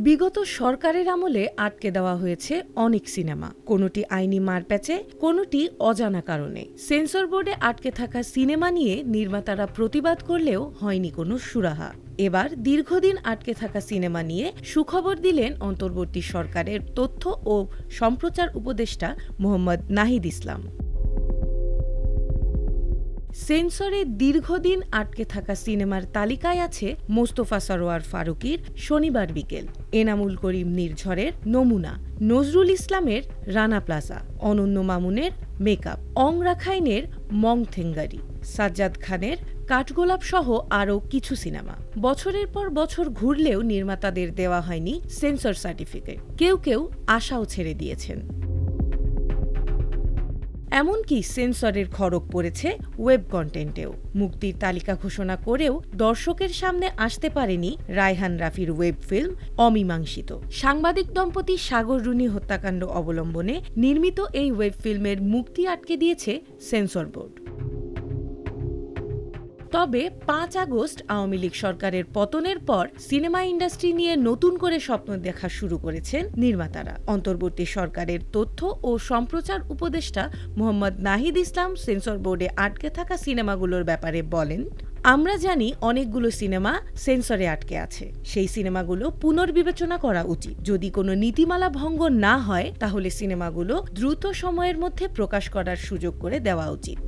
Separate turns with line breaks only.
বিগত সরকারের আমলে আটকে দেওয়া হয়েছে অনেক সিনেমা, কোনোটি আইনি মারপ্যাচে, কোনোটি অজানা কারণে। সেন্সর বোর্ডে আটকে থাকা সিনেমা নিয়ে নির্মাতারা প্রতিবাদ করলেও হয়নি কোনো সুরাহা। এবার দীর্ঘদিন আটকে থাকা সিনেমা নিয়ে সুখবর দিলেন অন্তর্বর্তী সরকারের তথ্য ও সম্প্রচার উপদেষ্টা মোহাম্মদ নাহিদ ইসলাম। সেন্সরে দীর্ঘদিন আটকে থাকা সিনেমার তালিকায় আছে মোস্তফা সরোয়ার ফারুকীর শনিবার বিকেল, এনামুল করিম নির্ঝরের নমুনা, নজরুল ইসলামের রানা প্লাজা, অনন্য মামুনের মেকআপ, অং রাখাইনের মংথেঙ্গারি, সাজ্জাদ খানের কাঠগোলাপ সহ আরও কিছু সিনেমা। বছরের পর বছর ঘুরলেও নির্মাতাদের দেওয়া হয়নি সেন্সর সার্টিফিকেট। কেউ কেউ আশাও ছেড়ে দিয়েছেন। এমনকি সেন্সরের খড়গ পড়েছে ওয়েব কন্টেন্টেও। মুক্তির তালিকা ঘোষণা করেও দর্শকের সামনে আসতে পারেনি রায়হান রাফির ওয়েব ফিল্ম অমীমাংসিত। সাংবাদিক দম্পতি সাগর রুনি হত্যাকাণ্ড অবলম্বনে নির্মিত এই ওয়েব ফিল্মের মুক্তি আটকে দিয়েছে সেন্সর বোর্ড। তবে ৫ আগস্ট আওয়ামী লীগ সরকারের পতনের পর সিনেমা ইন্ডাস্ট্রি নিয়ে নতুন করে স্বপ্ন দেখা শুরু করেছেন নির্মাতারা। অন্তর্বর্তী সরকারের তথ্য ও সম্প্রচার উপদেষ্টা মোহাম্মদ নাহিদ ইসলাম সেন্সর বোর্ডে আটকে থাকা সিনেমাগুলোর ব্যাপারে বলেন, আমরা জানি অনেকগুলো সিনেমা সেন্সরে আটকে আছে। সেই সিনেমাগুলো পুনর্বিবেচনা করা উচিত। যদি কোনো নীতিমালা ভঙ্গ না হয় তাহলে সিনেমাগুলো দ্রুত সময়ের মধ্যে প্রকাশ করার সুযোগ করে দেওয়া উচিত।